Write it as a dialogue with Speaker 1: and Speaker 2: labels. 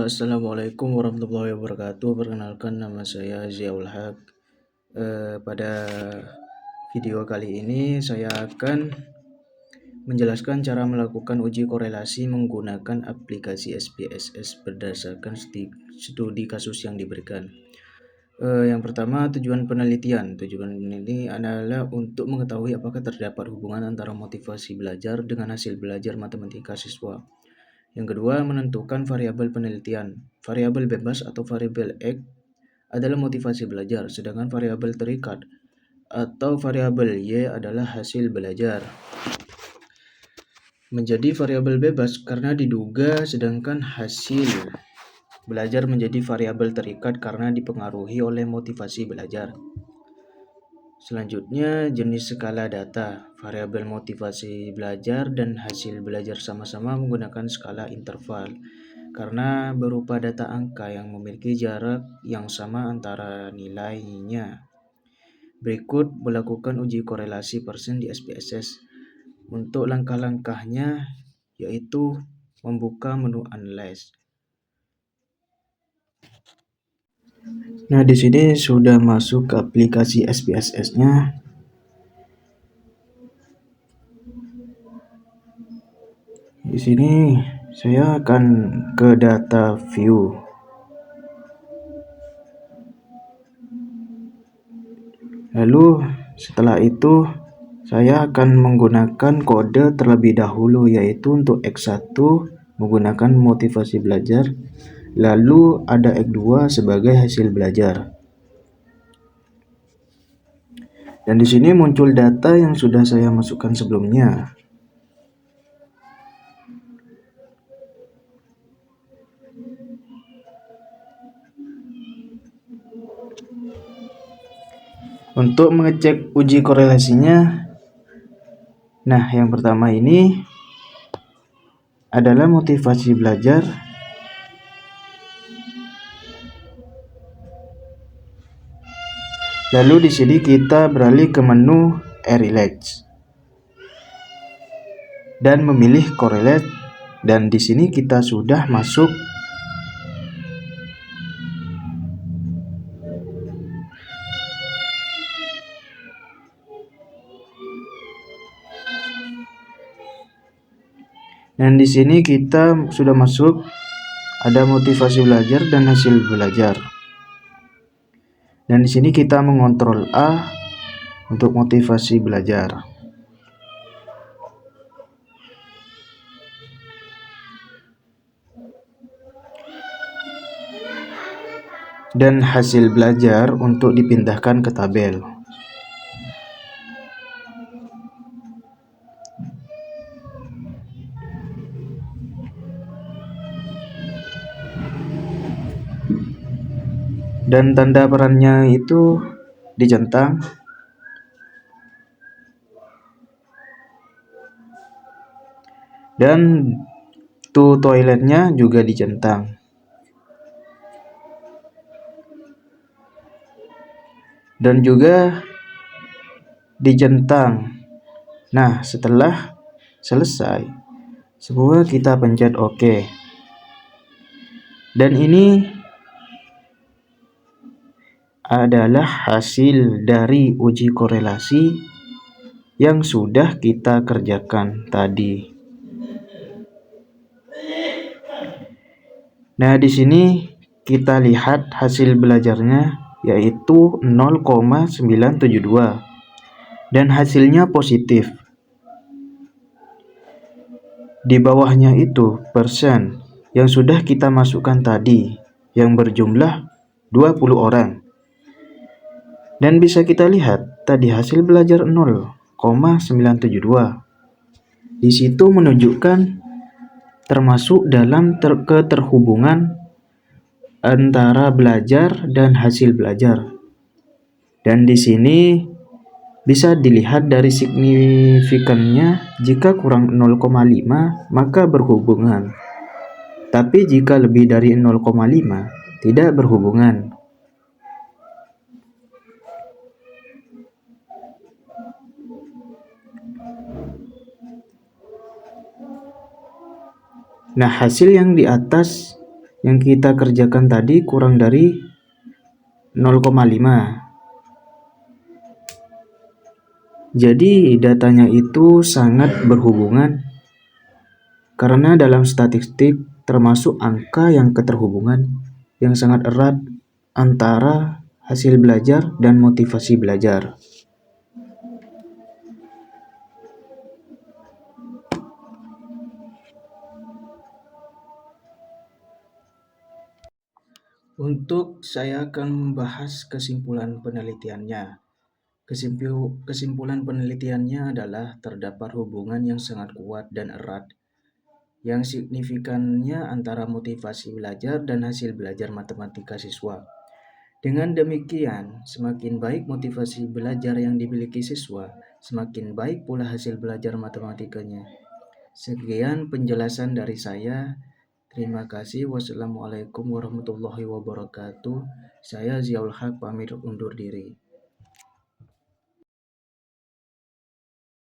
Speaker 1: Assalamualaikum warahmatullahi wabarakatuh. Perkenalkan, nama saya Ziaul Haq. Pada video kali ini saya akan menjelaskan cara melakukan uji korelasi menggunakan aplikasi SPSS berdasarkan studi kasus yang diberikan. Yang pertama, tujuan penelitian. Tujuan ini adalah untuk mengetahui apakah terdapat hubungan antara motivasi belajar dengan hasil belajar matematika siswa. Yang kedua, menentukan variabel penelitian. Variabel bebas atau variabel X adalah motivasi belajar, sedangkan variabel terikat atau variabel Y adalah hasil belajar. Menjadi variabel bebas karena diduga, sedangkan hasil belajar menjadi variabel terikat karena dipengaruhi oleh motivasi belajar. Selanjutnya, jenis skala data. Variabel motivasi belajar dan hasil belajar sama-sama menggunakan skala interval karena berupa data angka yang memiliki jarak yang sama antara nilainya. Berikut melakukan uji korelasi persen di SPSS. Untuk langkah-langkahnya yaitu membuka menu Analyze. Nah, di sini sudah masuk ke aplikasi SPSS-nya. Di sini saya akan ke data view. Lalu setelah itu saya akan menggunakan kode terlebih dahulu, yaitu untuk X1 menggunakan motivasi belajar, lalu ada X2 sebagai hasil belajar. Dan di sini muncul data yang sudah saya masukkan sebelumnya. Untuk mengecek uji korelasinya, nah yang pertama ini adalah motivasi belajar. Lalu di sini kita beralih ke menu Relax dan memilih Correlate, dan di sini kita sudah masuk. Dan di sini kita sudah masuk, ada motivasi belajar dan hasil belajar. Dan di sini kita mengontrol A untuk motivasi belajar. Dan hasil belajar untuk dipindahkan ke tabel. Dan tanda perannya itu dicentang. Dan to toiletnya juga dicentang. Dan juga dicentang. Nah, setelah selesai, semua kita pencet OK. Dan ini adalah hasil dari uji korelasi yang sudah kita kerjakan tadi. Nah, di sini kita lihat hasil belajarnya yaitu 0,972 dan hasilnya positif. Di bawahnya itu persen yang sudah kita masukkan tadi yang berjumlah 20 orang. Dan bisa kita lihat tadi hasil belajar 0,972. Di situ menunjukkan termasuk dalam keterhubungan antara belajar dan hasil belajar. Dan di sini bisa dilihat dari signifikannya, jika kurang 0,5 maka berhubungan. Tapi jika lebih dari 0,5 tidak berhubungan. Nah, hasil yang di atas Yang kita kerjakan tadi kurang dari 0,5. Jadi datanya itu sangat berhubungan karena dalam statistik termasuk angka yang keterhubungan yang sangat erat antara hasil belajar dan motivasi belajar. Untuk saya akan membahas kesimpulan penelitiannya. Kesimpulan penelitiannya adalah terdapat hubungan yang sangat kuat dan erat yang signifikannya antara motivasi belajar dan hasil belajar matematika siswa. Dengan demikian, semakin baik motivasi belajar yang dimiliki siswa, semakin baik pula hasil belajar matematikanya. Sekian penjelasan dari saya. Terima kasih. Wassalamualaikum warahmatullahi wabarakatuh. Saya Ziaul Haq pamit undur diri.